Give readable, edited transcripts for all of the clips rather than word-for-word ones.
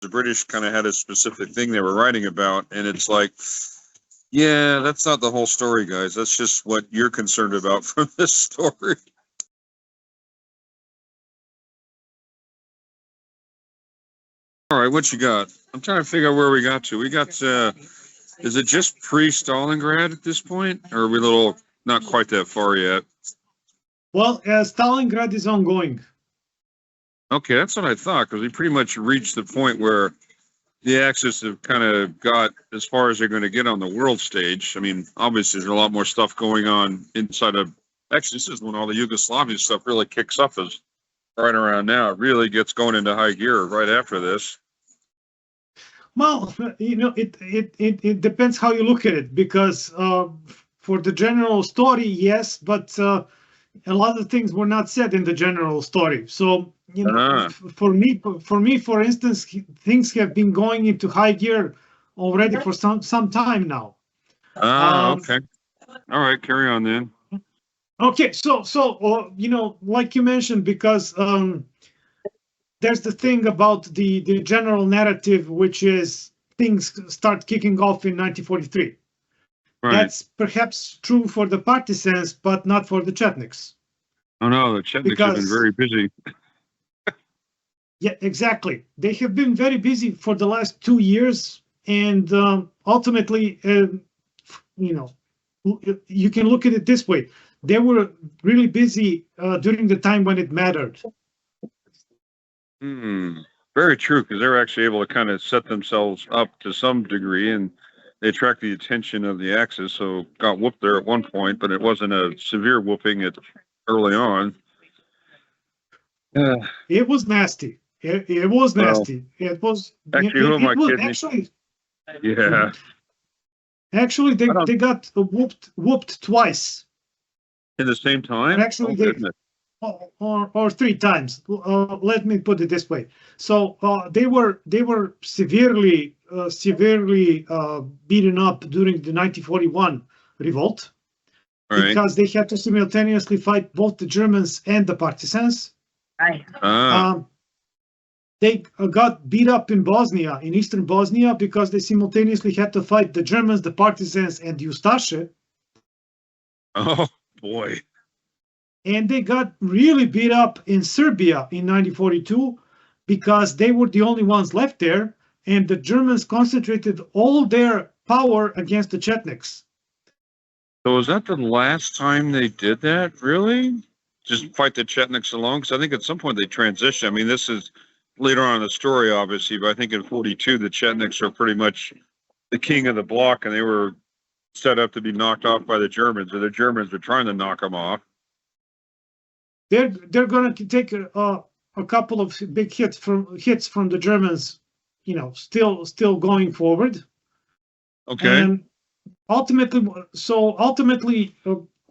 the British kind of had a specific thing they were writing about, and it's like, yeah, that's not the whole story, guys. That's just what you're concerned about from this story. All right, what you got? I'm trying to figure out where we got to. We got, is it just pre-Stalingrad at this point? Or are we a little, not quite that far yet? Well, Stalingrad is ongoing. Okay, that's what I thought, because we pretty much reached the point where the Axis have kind of got as far as they're going to get on the world stage. I mean, obviously, there's a lot more stuff going on inside of. Actually, this is when all the Yugoslavia stuff really kicks up, is right around now. It really gets going into high gear right after this. Well, you know, it depends how you look at it, because for the general story, yes, but a lot of things were not said in the general story. So, you know, for me, for instance, things have been going into high gear already for some time now. Okay. All right, carry on then. Okay, so you know, like you mentioned, because there's the thing about the general narrative, which is things start kicking off in 1943. Right. That's perhaps true for the Partisans, but not for the Chetniks. Oh no, the Chetniks have been very busy. Yeah, exactly. They have been very busy for the last 2 years, and ultimately, you know, you can look at it this way. They were really busy during the time when it mattered. Very true, because they were actually able to kind of set themselves up to some degree, and they attract the attention of the Axis, so got whooped there at one point, but it wasn't a severe whooping early on. It was nasty. It was nasty. Well, it was actually. Who am I kidding? Actually, yeah. Actually, they got whooped twice. In the same time? Actually, or 3 times. Let me put it this way. So they were severely beaten up during the 1941 revolt, right, because they had to simultaneously fight both the Germans and the Partisans. Right. They got beat up in Bosnia, in eastern Bosnia, because they simultaneously had to fight the Germans, the Partisans, and Ustaše. Oh boy. And they got really beat up in Serbia in 1942 because they were the only ones left there, and the Germans concentrated all their power against the Chetniks. So was that the last time they did that, really? Just fight the Chetniks alone? Because I think at some point they transitioned. I mean, this is later on in the story, obviously, but I think in 42, the Chetniks are pretty much the king of the block, and they were set up to be knocked off by the Germans, or the Germans were trying to knock them off. They're going to take a couple of big hits from the Germans, you know, still going forward. Okay. And ultimately,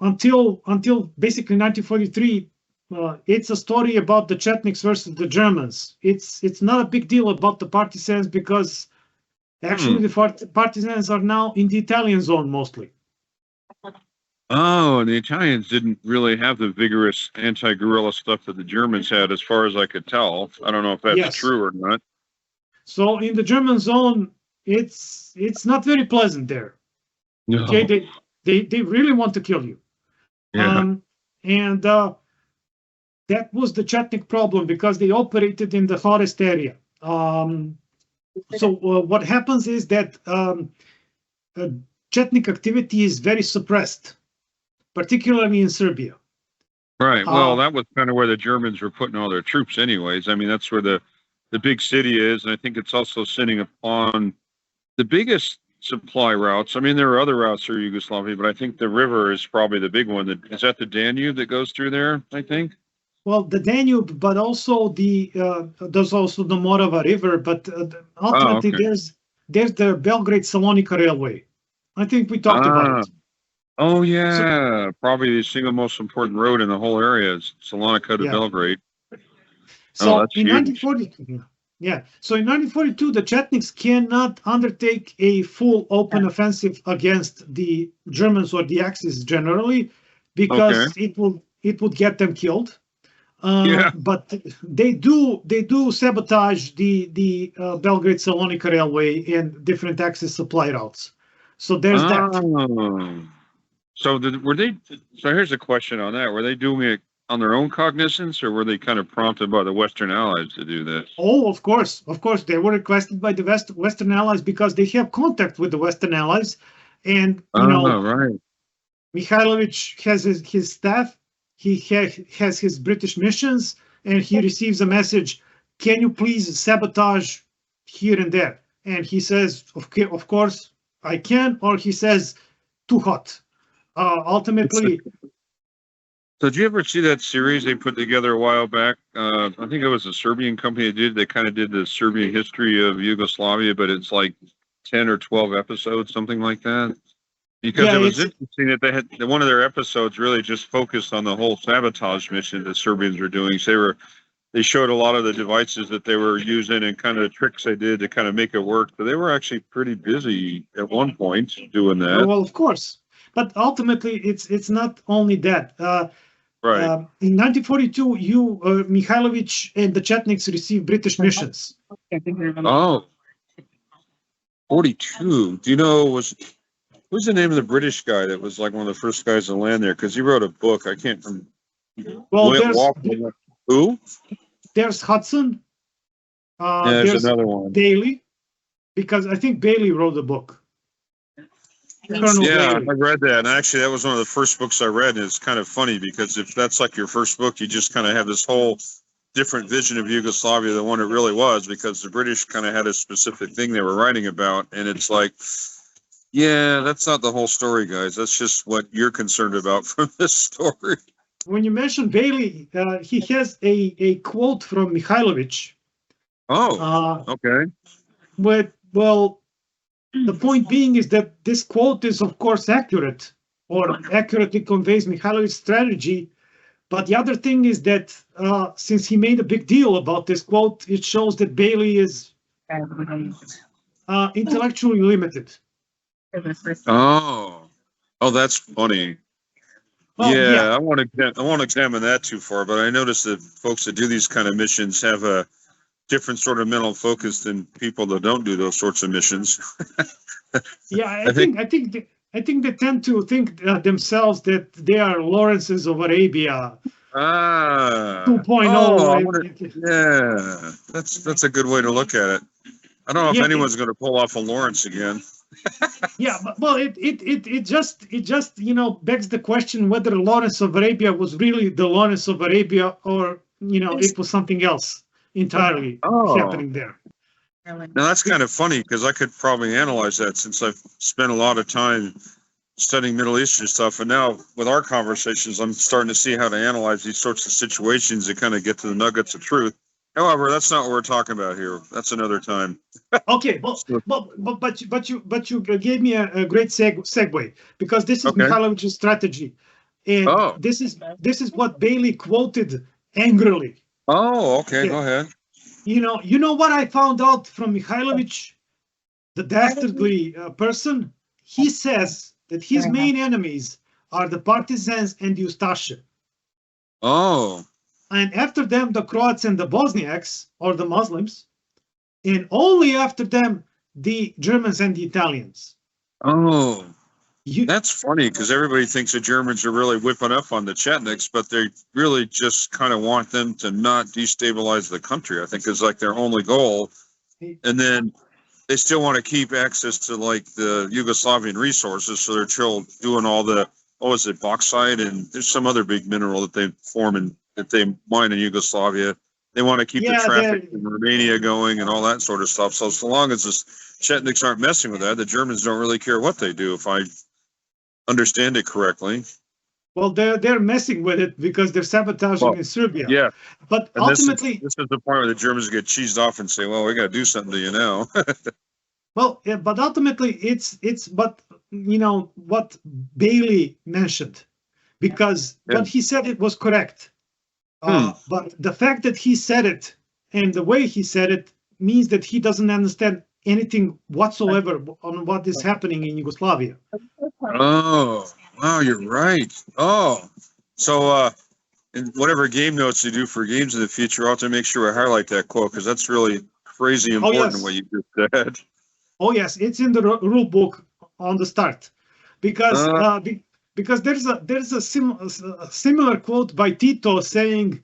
until basically 1943, it's a story about the Chetniks versus the Germans. It's not a big deal about the Partisans, because actually the Partisans are now in the Italian zone mostly. Oh, and the Italians didn't really have the vigorous anti-guerrilla stuff that the Germans had, as far as I could tell. I don't know if that's true or not. So in the German zone, it's not very pleasant there. No. Okay, they really want to kill you. Yeah. And that was the Chetnik problem, because they operated in the hottest area. So what happens is that Chetnik activity is very suppressed, particularly in Serbia. Right. Well, that was kind of where the Germans were putting all their troops anyways. I mean, that's where the big city is, and I think it's also sitting upon the biggest supply routes. I mean, there are other routes through Yugoslavia, but I think the river is probably the big one. Is that the Danube that goes through there, I think? Well, the Danube, but also there's also the Morava River, but ultimately there's the Belgrade-Salonika Railway. I think we talked about it. Oh, yeah. Probably the single most important road in the whole area is Salonika to Belgrade. So in 1942, so in 1942, the Chetniks cannot undertake a full open offensive against the Germans or the Axis generally, because it would get them killed. Yeah. But they do sabotage the Belgrade Salonika railway and different access supply routes. So there's that. Oh. Were they? So here's a question on that: were they doing it on their own cognizance, or were they kind of prompted by the Western Allies to do this? Oh, of course, they were requested by the Western Allies because they have contact with the Western Allies, and Oh, right. Mihailovich has his staff, he has his British missions, and he receives a message, can you please sabotage here and there? And he says, okay, of course I can, or he says, too hot. Ultimately, So did you ever see that series they put together a while back? I think it was a Serbian company that did. They kind of did the Serbian history of Yugoslavia, but it's like 10 or 12 episodes, something like that. Because yeah, it was interesting that they had one of their episodes really just focused on the whole sabotage mission that Serbians were doing. So they showed a lot of the devices that they were using and kind of the tricks they did to kind of make it work. So they were actually pretty busy at one point doing that. well, of course, but ultimately it's not only that. Right. In 1942, Mihailovich and the Chetniks received British missions. Oh, 42. Do you know, who's the name of the British guy that was like one of the first guys to land there? Because he wrote a book. I can't remember. Well, Who? There's Hudson. There's another one. Bailey, because I think Bailey wrote the book. Colonel Yeah, Bailey. I read that. And actually, that was one of the first books I read. And it's kind of funny because if that's like your first book, you just kind of have this whole different vision of Yugoslavia than what it really was, because the British kind of had a specific thing they were writing about. And it's like, yeah, that's not the whole story, guys. That's just what you're concerned about from this story. When you mention Bailey, he has a quote from Mihailovich. Oh, okay. Well, the point being is that this quote is, of course, accurate, or accurately conveys Mihailovich's strategy. But the other thing is that since he made a big deal about this quote, it shows that Bailey is intellectually limited. Oh, that's funny. Well, yeah, I won't examine that too far, but I noticed that folks that do these kind of missions have a different sort of mental focus than people that don't do those sorts of missions. Yeah, I think they tend to think themselves that they are Lawrences of Arabia 2.0. Yeah, that's a good way to look at it. I don't know if anyone's going to pull off a Lawrence again. Yeah, but well, it just begs the question whether Lawrence of Arabia was really the Lawrence of Arabia, or it was something else entirely happening there. Now that's kind of funny because I could probably analyze that, since I've spent a lot of time studying Middle Eastern stuff, and now with our conversations, I'm starting to see how to analyze these sorts of situations and kind of get to the nuggets of truth. However, that's not what we're talking about here. That's another time. Okay, but you gave me a great segue, because this is Mikhailovich's strategy, and this is what Bailey quoted angrily. Oh, okay, go ahead. You know what I found out from Mihailovich, the dastardly person? He says that his main enemies are the Partisans and the Ustaše. Oh. And after them, the Croats and the Bosniaks, or the Muslims, and only after them, the Germans and the Italians. Oh. That's funny, because everybody thinks the Germans are really whipping up on the Chetniks, but they really just kind of want them to not destabilize the country, I think, is like their only goal. And then they still want to keep access to like the Yugoslavian resources, so they're still doing all the, bauxite, and there's some other big mineral that they form and that they mine in Yugoslavia. They want to keep the traffic in Romania going and all that sort of stuff. So long as the Chetniks aren't messing with that, the Germans don't really care what they do, if I understand it correctly. Well, they're messing with it because they're sabotaging in Serbia. Yeah, but and ultimately, this is the point where the Germans get cheesed off and say, "Well, we got to do something to you now." Well, yeah, but ultimately, it's what Bailey mentioned, because what he said, it was correct. But the fact that he said it and the way he said it means that he doesn't understand anything whatsoever on what is happening in Yugoslavia. Oh, wow, you're right. Oh, so And whatever game notes you do for games in the future, I'll have to make sure I highlight that quote because that's really crazy Oh important yes, what you just said. oh yes, it's in the rule book on the start, because Uh, because there's a similar quote by Tito saying,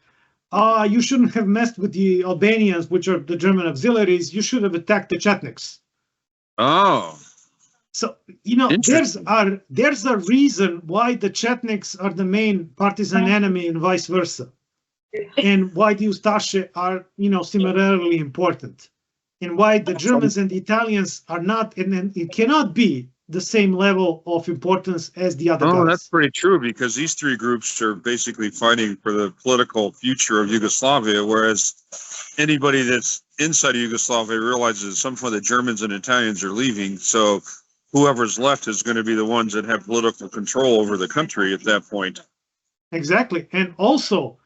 you shouldn't have messed with the Albanians, which are the German auxiliaries. You should have attacked the Chetniks. oh, So, you know, interesting. there's a reason why the Chetniks are the main partisan enemy and vice versa, and why the Ustaše are, you know, similarly important, and why the Germans and the Italians are not, and it cannot be the same level of importance as the other Oh, that's guys. pretty true because these three groups are basically fighting for the political future of Yugoslavia, whereas anybody that's inside of Yugoslavia realizes at some point the Germans and Italians are leaving. So whoever's left is going to be the ones that have political control over the country at that point. Exactly, and also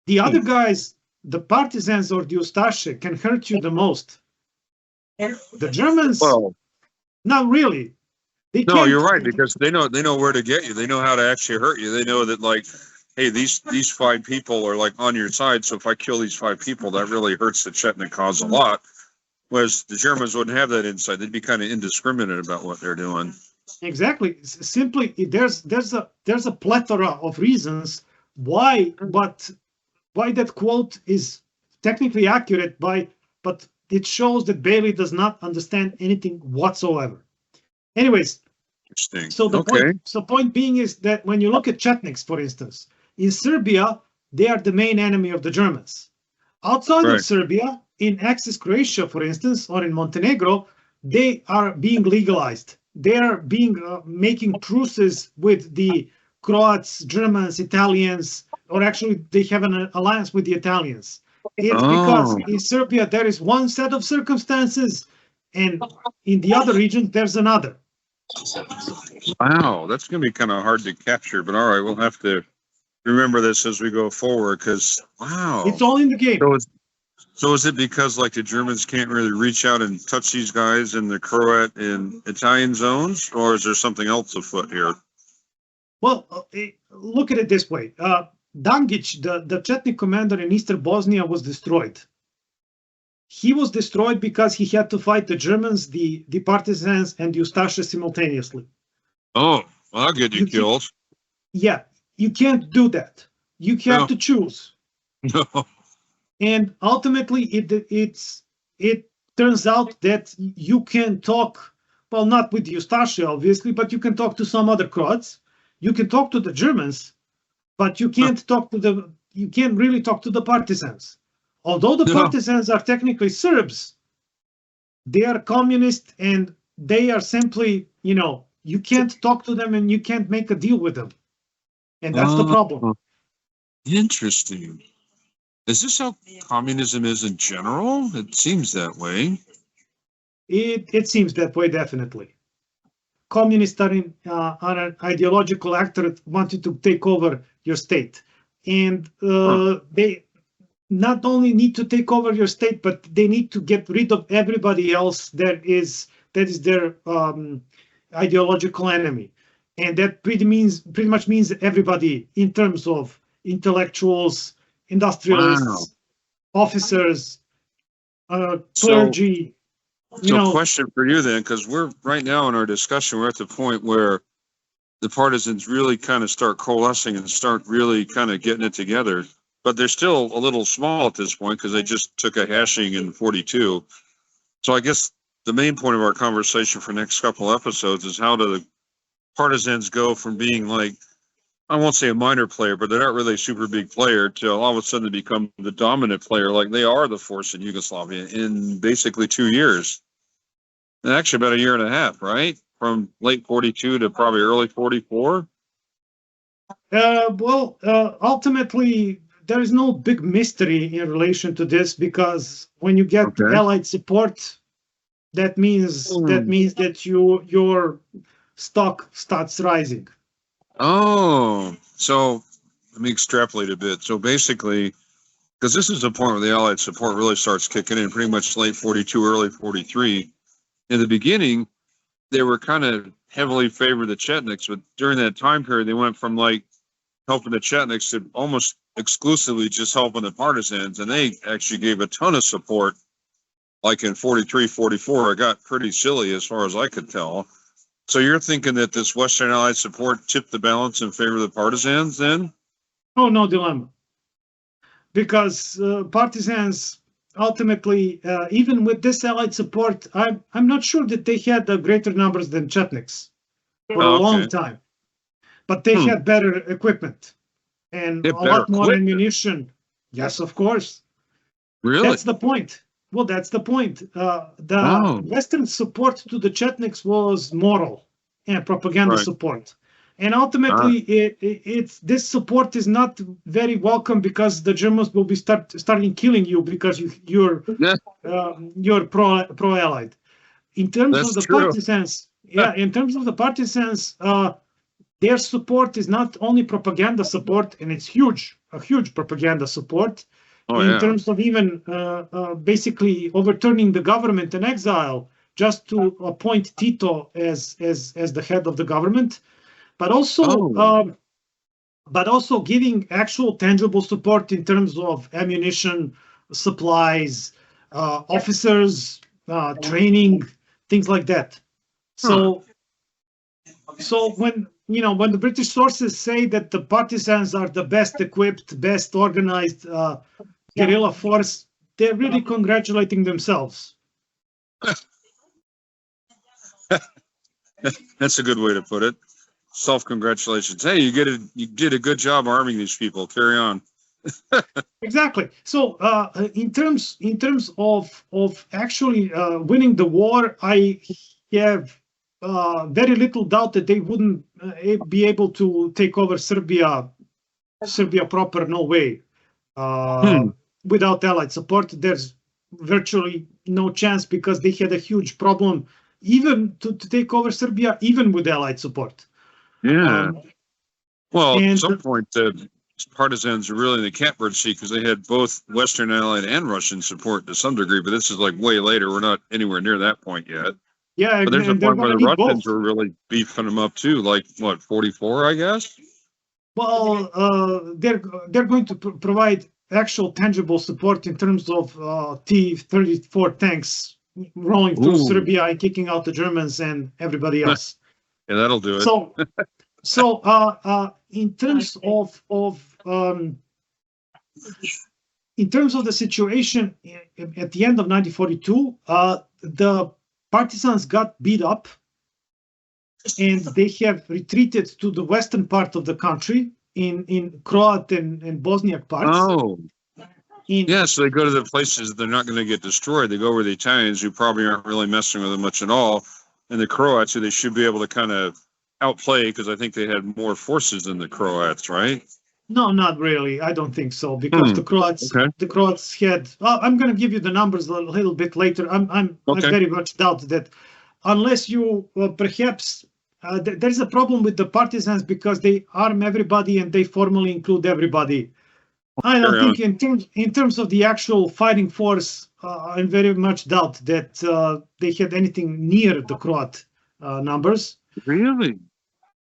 the other guys, the partisans or the Ustaše, can hurt you the most. The Germans, Well, not really. They no, can't. you're right because they know where to get you. They know how to actually hurt you. They know that like, hey, these five people are like on your side. So if I kill these five people, that really hurts the Chetnik cause a lot. Whereas the Germans wouldn't have that insight. They'd be kind of indiscriminate about what they're doing. Exactly. Simply, there's a plethora of reasons why, but why that quote is technically accurate. But it shows that Bailey does not understand anything whatsoever. Anyways, Interesting. so Okay. the point being is that when you look at Chetniks, for instance, in Serbia, they are the main enemy of the Germans. Outside of Right. Serbia, in Axis Croatia, for instance, or in Montenegro, they are being legalized. They are being making truces with the Croats, Germans, Italians, or actually they have an alliance with the Italians. It's because Oh, in Serbia there is one set of circumstances, and in the other region there's another. wow. That's going to be kind of hard to capture, but all right, we'll have to remember this as we go forward because, wow. It's all in the game. So is it because like the Germans can't really reach out and touch these guys in the Croat and Italian zones, or is there something else afoot here? Well, look at it this way. Dangic, the Chetnik commander in Eastern Bosnia, was destroyed. He was destroyed because he had to fight the Germans, the partisans, and the Ustaše simultaneously. Oh, well, I'll get you killed. Yeah, you can't do that. You have to choose. No. And ultimately, it turns out that you can talk, well, not with the Ustaše, obviously, but you can talk to some other Croats. You can talk to the Germans, but you can't you can't really talk to the partisans. Although the partisans are technically Serbs, they are communist and they are simply, you know, you can't talk to them and you can't make a deal with them. And that's the problem. Interesting. Is this how communism is in general? It seems that way. It seems that way, definitely. Communists are an ideological actor that wanted to take over your state. And they not only need to take over your state, but they need to get rid of everybody else that is their ideological enemy. And that pretty much means everybody in terms of intellectuals, industrialists, officers, clergy. So question for you then, because we're right now in our discussion, we're at the point where the partisans really kind of start coalescing and start really kind of getting it together. But they're still a little small at this point because they just took a hashing in 42. So I guess the main point of our conversation for next couple episodes is how do the partisans go from being like, I won't say a minor player, but they're not really a super big player to all of a sudden become the dominant player like they are the force in Yugoslavia in basically 2 years. And actually about a year and a half, right? From late 42 to probably early 44. Ultimately, there is no big mystery in relation to this because when you get Allied support, that means that your stock starts rising. Oh, so let me extrapolate a bit. So basically, because this is the point where the Allied support really starts kicking in, pretty much late 42, early 43. In the beginning, they were kind of heavily favored the Chetniks, but during that time period, they went from like helping the Chetniks to almost exclusively just helping the partisans, and they actually gave a ton of support. Like in 43, 44, it got pretty silly as far as I could tell. So you're thinking that this Western Allied support tipped the balance in favor of the partisans then? Oh, no dilemma. Because partisans ultimately, even with this Allied support, I'm not sure that they had greater numbers than Chetniks for a long time. But they had better equipment and a lot more ammunition. Yes, of course. Really? That's the point. Well, that's the point. The Western support to the Chetniks was moral and propaganda support. And ultimately, it's this support is not very welcome because the Germans will be starting killing you because you're pro-Allied. In terms of the partisans, in terms of the partisans, their support is not only propaganda support, and it's huge, a huge propaganda support. In terms of even basically overturning the government in exile just to appoint Tito as the head of the government, but also giving actual tangible support in terms of ammunition, supplies, officers, training, things like that. So when the British sources say that the partisans are the best equipped, best organized guerrilla force, they're really congratulating themselves. That's a good way to put it. Self-congratulations. Hey, you did a good job arming these people. Carry on. Exactly. So in terms of actually winning the war, I have very little doubt that they wouldn't be able to take over Serbia proper. No way. Without Allied support, there's virtually no chance because they had a huge problem even to take over Serbia, even with Allied support. Yeah. Well, at some point, the partisans are really in the catbird seat because they had both Western Allied and Russian support to some degree, but this is like way later. We're not anywhere near that point yet. Yeah, but there's a point where the Russians were really beefing them up too, like what, 44, I guess? Well, they're going to provide actual tangible support in terms of T-34 tanks rolling through Serbia and kicking out the Germans and everybody else. Yeah, that'll do it. So in terms of the situation at the end of 1942, the partisans got beat up, and they have retreated to the western part of the country in Croat and Bosniak parts. So they go to the places they're not going to get destroyed. They go where the Italians, who probably aren't really messing with them much at all, and the Croats, who they should be able to kind of outplay because I think they had more forces than the Croats, right? No, not really. I don't think so because the Croats had. I'm going to give you the numbers a little bit later. I very much doubt that, unless you perhaps there's a problem with the partisans because they arm everybody and they formally include everybody. I don't think in terms of the actual fighting force, I very much doubt that they had anything near the Croat numbers. Really?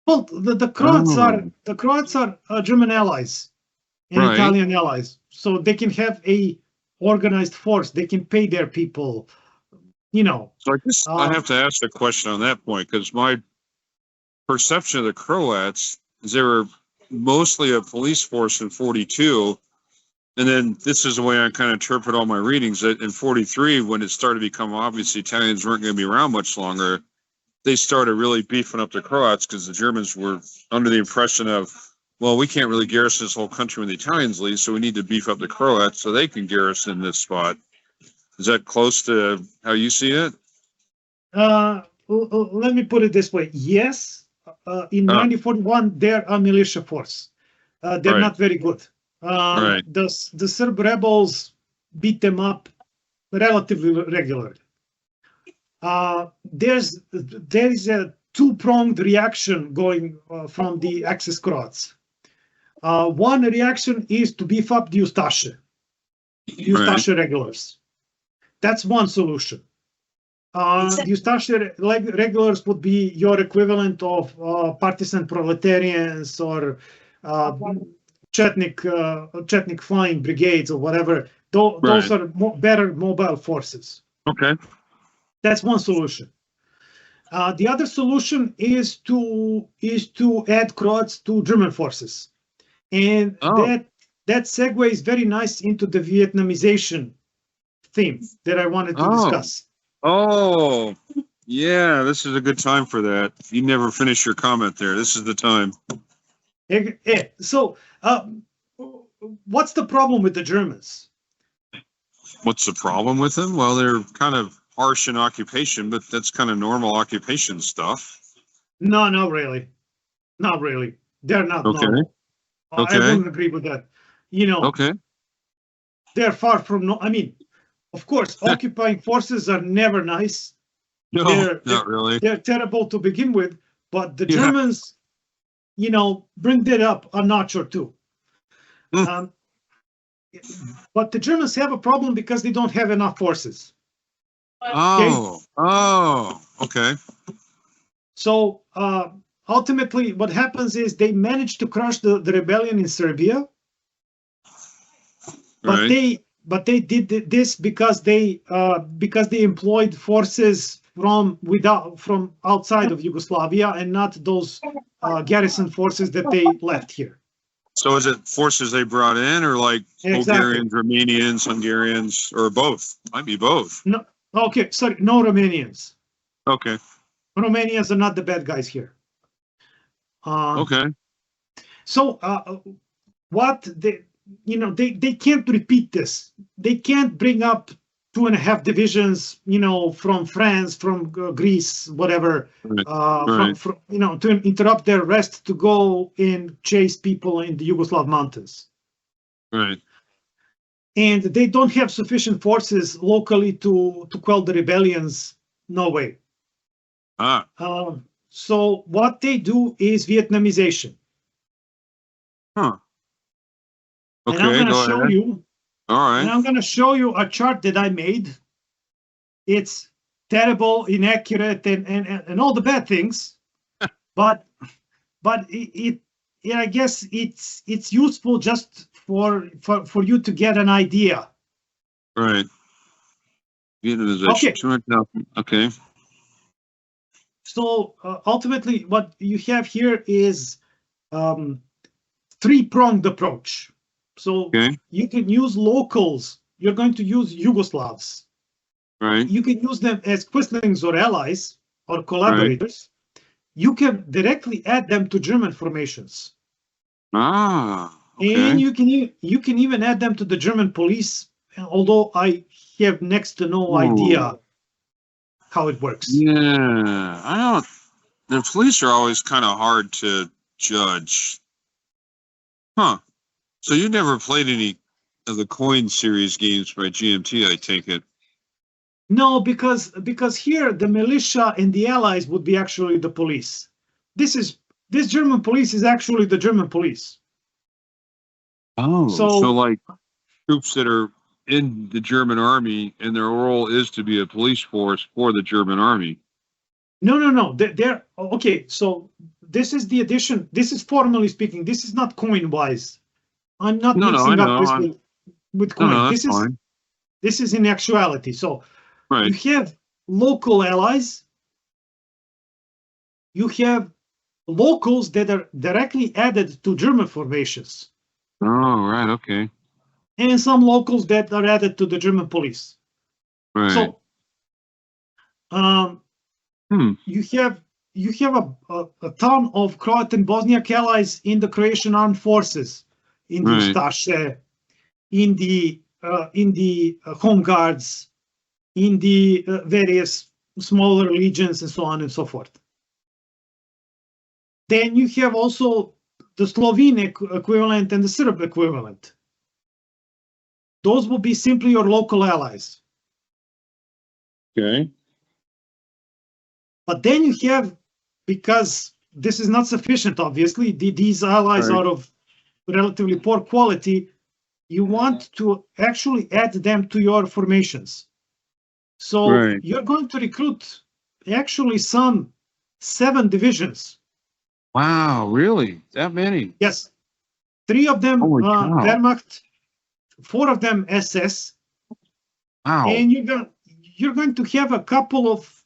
Well, the Croats are German allies and Italian allies, so they can have a organized force. They can pay their people, So I guess I have to ask a question on that point because my perception of the Croats is they were mostly a police force in 42. And then this is the way I kind of interpret all my readings, that in 43, when it started to become obvious the Italians weren't going to be around much longer, they started really beefing up the Croats because the Germans were under the impression of, well, we can't really garrison this whole country when the Italians leave, so we need to beef up the Croats so they can garrison this spot. Is that close to how you see it? Let me put it this way. Yes, in 1941, they're a militia force. They're not very good. The Serb rebels beat them up relatively regularly. There is a two-pronged reaction going from the Axis Croats. One reaction is to beef up the Ustaše regulars. That's one solution. The Ustaše regulars would be your equivalent of partisan proletarians or Chetnik flying brigades or whatever. Those are better mobile forces. Okay. That's one solution. The other solution is to add Croats to German forces, and that segues very nice into the Vietnamization theme that I wanted to discuss. Oh, yeah, this is a good time for that. You never finish your comment there. This is the time. So, what's the problem with the Germans? What's the problem with them? Well, they're kind of harsh in occupation, but that's kind of normal occupation stuff. No, not really. Not really. They're not normal. Okay. I wouldn't agree with that. Okay. They're far from I mean, of course, occupying forces are never nice. No, not really. They're terrible to begin with, but the Germans, bring that up a notch or two. But the Germans have a problem because they don't have enough forces. Okay. So ultimately, what happens is they managed to crush the rebellion in Serbia, but they did this because they employed forces from outside of Yugoslavia and not those garrison forces that they left here. So is it forces they brought in, or like Bulgarians, Romanians, Hungarians, or both? Might be both. No, okay, sorry, no Romanians. Okay. Romanians are not the bad guys here. Okay. So what they can't repeat this. They can't bring up 2.5 divisions, from France, from Greece, whatever, to interrupt their rest to go and chase people in the Yugoslav mountains. Right. And they don't have sufficient forces locally to quell the rebellions. No way. So what they do is Vietnamization. Huh. Okay, and I'm going to show you. All right. And I'm going to show you a chart that I made. It's terrible, inaccurate, and all the bad things, but it I guess it's useful just for you to get an idea. Right. Vietnamization. Okay. So ultimately, what you have here is three-pronged approach. So you can use locals. You're going to use Yugoslavs. Right. You can use them as quislings or allies or collaborators. Right. You can directly add them to German formations. Okay. And you can even add them to the German police, although I have next to no idea how it works. Yeah, the police are always kind of hard to judge. Huh. So you never played any of the coin series games by GMT, I take it? No, because here the militia and the allies would be actually the police. This German police is actually the German police. Oh, so like troops that are in the German army, and their role is to be a police force for the German army. No. They're okay. So this is the addition. This is formally speaking. This is not coin-wise. I'm not mixing up this with coin. No, this is in actuality. So you have local allies. You have locals that are directly added to German formations. Oh, right. Okay. And some locals that are added to the German police. Right. So you have a ton of Croat and Bosniak allies in the Croatian armed forces, in the Ustaše, in the Home Guards, in the various smaller legions, and so on and so forth. Then you have also the Slovene equivalent and the Serb equivalent. Those will be simply your local allies. Okay. But then you have, because this is not sufficient, obviously, these allies are of relatively poor quality, you want to actually add them to your formations. So you're going to recruit actually some 7 divisions. Wow, really? That many? Yes. 3 of them Holy cow. Wehrmacht, 4 of them SS, Wow. and you're going to have a couple of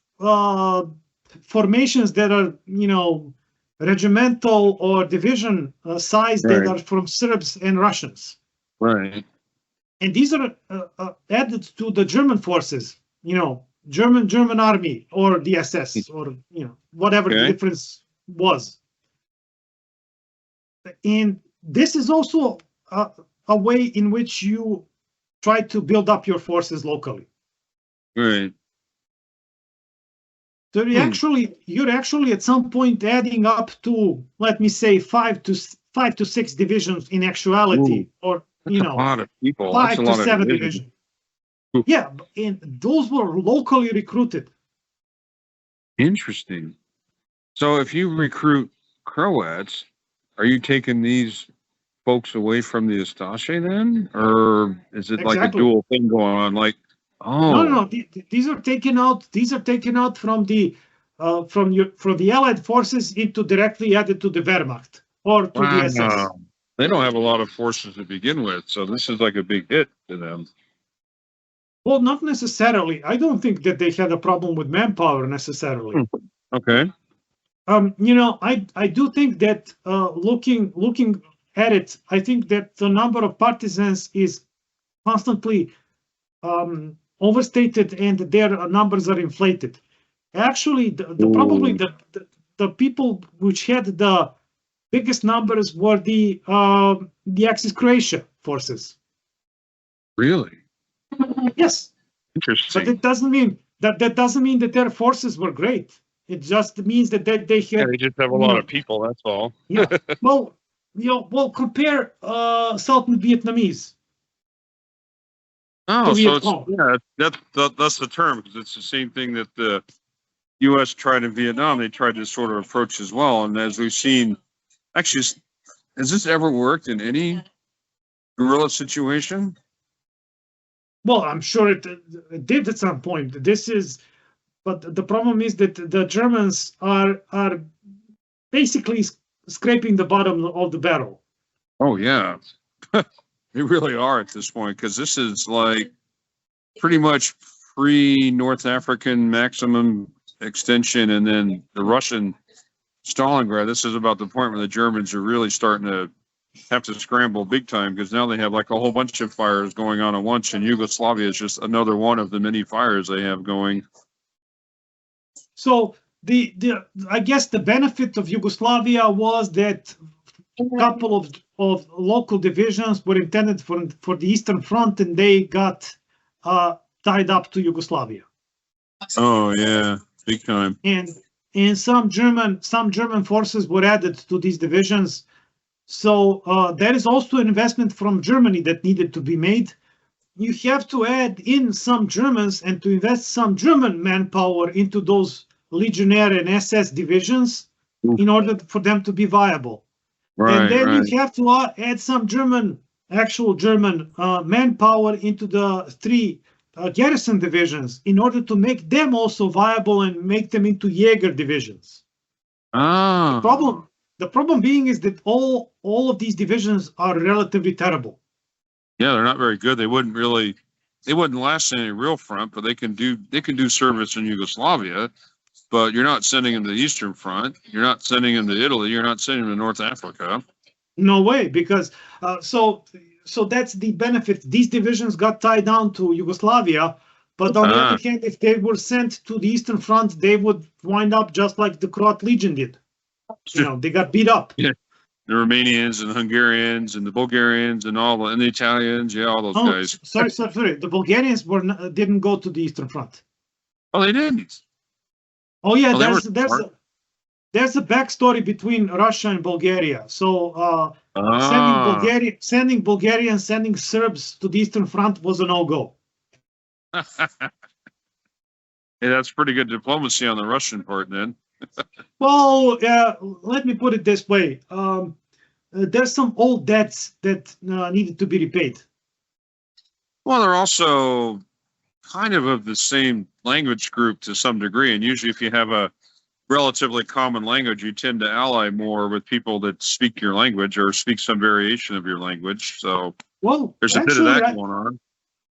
formations that are, regimental or division size that Right. are from Serbs and Russians. Right. And these are added to the German forces, German army or the SS or, whatever the Okay. difference was. And this is also a way in which you try to build up your forces locally. Right. So you're actually at some point adding up to, let me say, 5 to 6 divisions in actuality, or That's a lot of people. 5 That's a to lot 7 of divisions. Ooh. Yeah, and those were locally recruited. Interesting. So if you recruit Croats, are you taking these folks away from the Ustaše then? Or is it like a Exactly. dual thing going on? Like, No. These are taken out. These are taken out from the Allied forces into directly added to the Wehrmacht or to the SS. wow. They don't have a lot of forces to begin with, so this is like a big hit to them. Well, not necessarily. I don't think that they had a problem with manpower necessarily. Okay. I do think that looking at it, I think that the number of partisans is constantly overstated and their numbers are inflated. Actually, probably the people which had the biggest numbers were the Axis Croatia forces. Really? Yes, Interesting. but it doesn't mean that their forces were great. It just means that they had. Yeah, they just have a lot of people. That's all. Yeah. Well, compare Southern Vietnamese. Oh, to so Viet Cong. that's the term, because it's the same thing that the U.S. tried in Vietnam. They tried to sort of approach as well. And as we've seen, actually, has this ever worked in any guerrilla situation? Well, I'm sure it did at some point. But the problem is that the Germans are basically scraping the bottom of the barrel. Oh yeah, they really are at this point, because this is like pretty much pre-North African maximum extension, and then the Russian Stalingrad. This is about the point where the Germans are really starting to have to scramble big time, because now they have like a whole bunch of fires going on at once, and Yugoslavia is just another one of the many fires they have going. So I guess the benefit of Yugoslavia was that a couple of local divisions were intended for the Eastern Front, and they got tied up to Yugoslavia. Oh yeah, big time. And some German forces were added to these divisions. So there is also an investment from Germany that needed to be made. You have to add in some Germans and to invest some German manpower into those Legionnaire and SS divisions in order for them to be viable. Right, and then right. you have to add some actual German manpower into the 3 garrison divisions in order to make them also viable and make them into Jaeger divisions. Ah. The problem being is that all of these divisions are relatively terrible. Yeah, they're not very good. They wouldn't last in any real front, but they can do service in Yugoslavia. But you're not sending them to the Eastern Front. You're not sending them to Italy. You're not sending them to North Africa. No way, because so that's the benefit. These divisions got tied down to Yugoslavia, but on the other hand, if they were sent to the Eastern Front, they would wind up just like the Croat Legion did. They got beat up. Yeah. The Romanians and the Hungarians and the Bulgarians and the Italians, all those guys. Sorry. The Bulgarians didn't go to the Eastern Front. Oh, they didn't. Oh yeah, there's a backstory between Russia and Bulgaria. So sending Bulgarians, sending Serbs to the Eastern Front was a no-go. Yeah, that's pretty good diplomacy on the Russian part, then. Well, let me put it this way. There's some old debts that needed to be repaid. Well, they're also kind of the same language group to some degree. And usually if you have a relatively common language, you tend to ally more with people that speak your language or speak some variation of your language. So Well, there's a bit of that going on.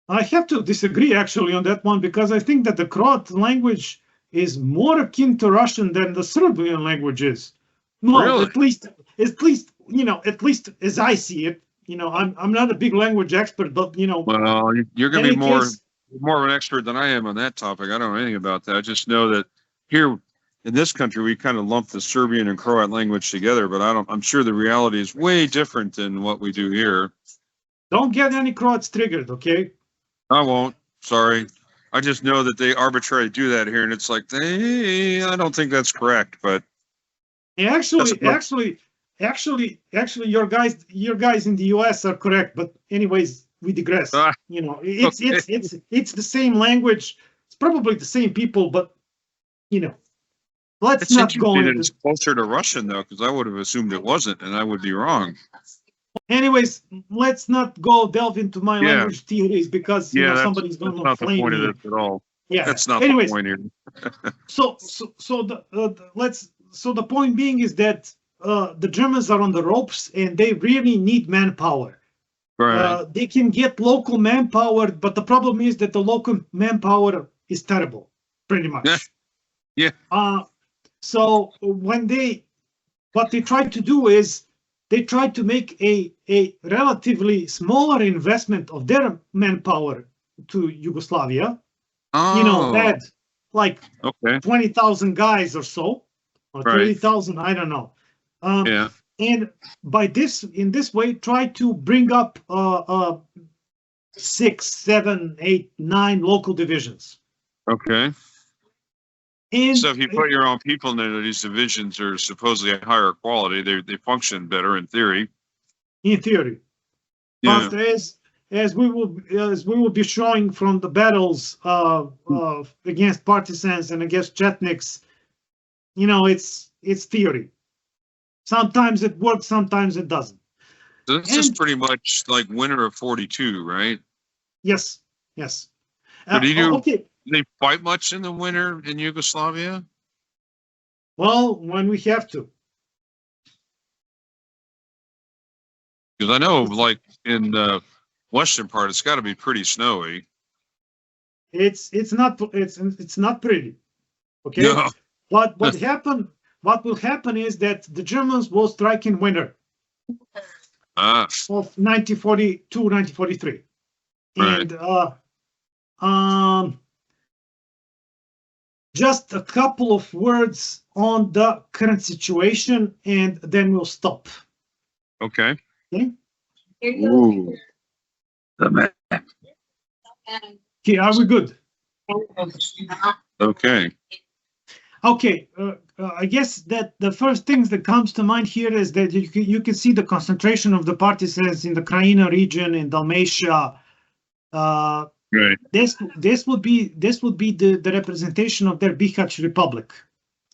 I have to disagree actually on that one because I think that the Croat language is more akin to Russian than the Serbian language is. Well, Really? at least at least as I see it. I'm not a big language expert, but Well, you're going to be more case, of an expert than I am on that topic. I don't know anything about that. I just know that here in this country, we kind of lump the Serbian and Croat language together, but I'm sure the reality is way different than what we do here. Don't get any Croats triggered, okay? I won't. Sorry. I just know that they arbitrarily do that here, and it's like, I don't think that's correct. But actually, your guys in the U.S. are correct. But anyways, we digress. It's the same language. It's probably the same people, but let's not go into. It's closer to Russian though, because I would have assumed it wasn't, and I would be wrong. Anyways, let's not go delve into my language theories because somebody's going to flame me. That's not the point of this at all. Yeah. That's not the point here. So the point being is that the Germans are on the ropes and they really need manpower. Right. They can get local manpower, but the problem is that the local manpower is terrible, pretty much. Yeah. So what they try to do is they try to make a relatively smaller investment of their manpower to Yugoslavia. Add like 20,000 guys or so, or 30,000, I don't know. And in this way, try to bring up 6, 7, 8, 9 local divisions. Okay. And so if you put your own people in there, these divisions are supposedly higher quality. They function better in theory. In theory, but as we will be showing from the battles against Partisans and against Chetniks, it's theory. Sometimes it works, sometimes it doesn't. So this is pretty much like winter of '42, right? Yes. Do they fight much in the winter in Yugoslavia? Well, when we have to. Because I know, like in the western part, it's got to be pretty snowy. It's not pretty. Okay. No. What will happen is that the Germans will strike in winter of 1942, 1943, and just a couple of words on the current situation, and then we'll stop. Okay. Ooh. Okay, are we good? Okay. Okay, I guess that the first things that comes to mind here is that you can see the concentration of the partisans in the Krajina region in Dalmatia. Right. This would be the representation of their Bihać Republic.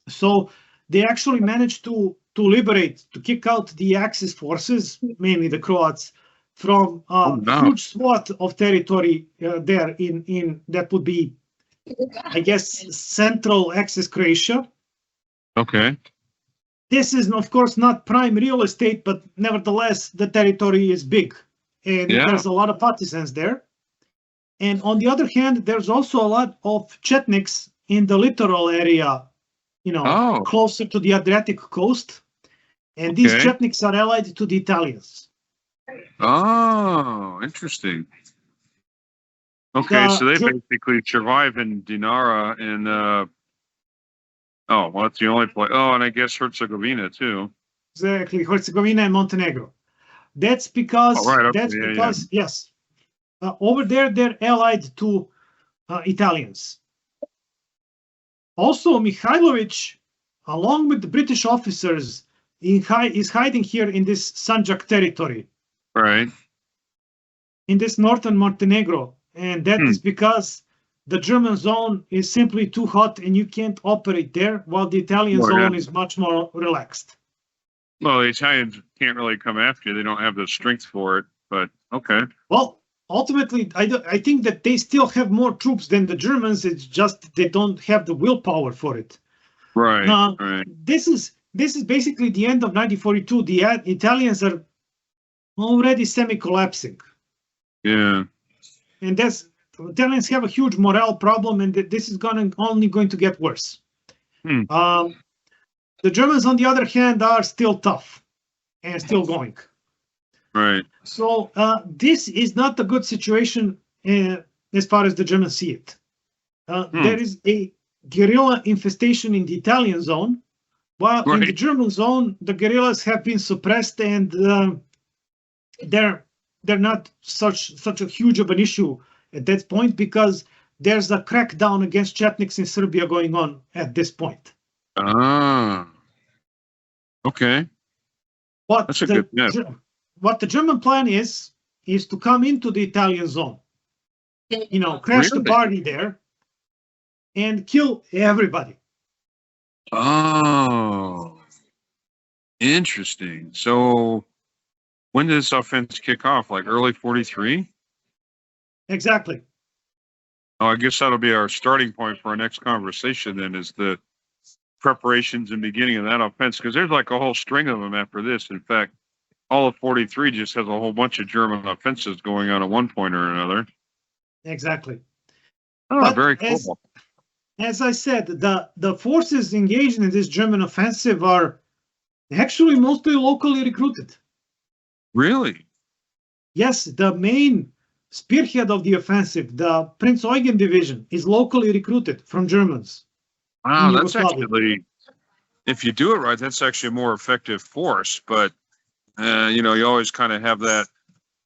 So they actually managed to kick out the Axis forces, mainly the Croats, from huge swath of territory there in that would be, I guess, central Axis Croatia. Okay. This is, of course, not prime real estate, but nevertheless, the territory is big, and there's a lot of partisans there. And on the other hand, there's also a lot of Chetniks in the littoral area, closer to the Adriatic coast. And these Chetniks are allied to the Italians. Oh, interesting. Okay, so they basically survive in Dinara and that's the only place. Oh, and I guess Herzegovina too. Exactly, Herzegovina and Montenegro. That's because yes, over there they're allied to Italians. Also, Mihailović, along with the British officers, is hiding here in this Sanjak territory. Right. In this northern Montenegro. And that is because the German zone is simply too hot and you can't operate there, while the Italian zone is much more relaxed. Well, the Italians can't really come after you. They don't have the strength for it, but okay. Well, ultimately, I think that they still have more troops than the Germans. It's just they don't have the willpower for it. Right. Now, Right. this is basically the end of 1942. The Italians are already semi-collapsing, Yeah. and the Italians have a huge morale problem, and this is only going to get worse. Hmm. The Germans, on the other hand, are still tough and still going. Right. So this is not a good situation as far as the Germans see it. There is a guerrilla infestation in the Italian zone, while in the German zone, the guerrillas have been suppressed, and they're not such a huge of an issue at that point, because there's a crackdown against Chetniks in Serbia going on at this point. Ah. Okay. That's a good tip. What the German plan is to come into the Italian zone, crash the party there and kill everybody. Oh, interesting. So when did this offense kick off? Like early 43? Exactly. Oh, I guess that'll be our starting point for our next conversation then, is the preparations and beginning of that offense, because there's like a whole string of them after this. In fact, all of 43 just has a whole bunch of German offenses going on at one point or another. Exactly. Oh, but very cool. As I said, the forces engaged in this German offensive are actually mostly locally recruited. Really? Yes, the main spearhead of the offensive, the Prince Eugen division, is locally recruited from Germans. Wow, that's actually, if you do it right, that's actually a more effective force. But, you always kind of have that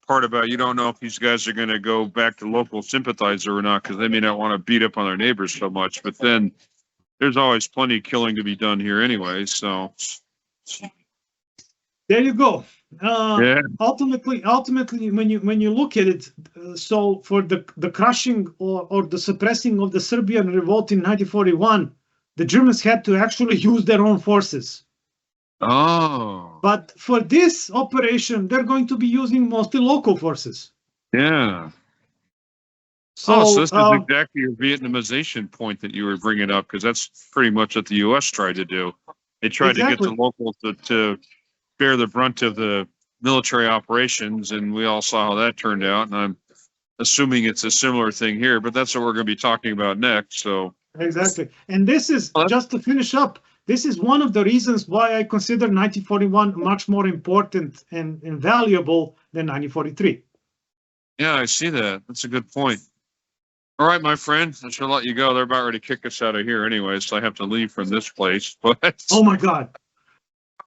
part about, you don't know if these guys are going to go back to local sympathizer or not, because they may not want to beat up on their neighbors so much. But then there's always plenty of killing to be done here anyway. So there you go. Yeah. Ultimately, when you look at it, so for the crushing or the suppressing of the Serbian revolt in 1941, the Germans had to actually use their own forces. Oh. But for this operation, they're going to be using mostly local forces. Yeah. So this is exactly your Vietnamization point that you were bringing up, because that's pretty much what the U.S. tried to do. They tried to get the locals to bear the brunt of the military operations, and we all saw how that turned out. And I'm assuming it's a similar thing here, but that's what we're going to be talking about next. So exactly, and this is just to finish up. This is one of the reasons why I consider 1941 much more important and valuable than 1943. Yeah, I see that. That's a good point. All right, my friend, I should let you go. They're about ready to kick us out of here anyway, so I have to leave from this place. But oh my God.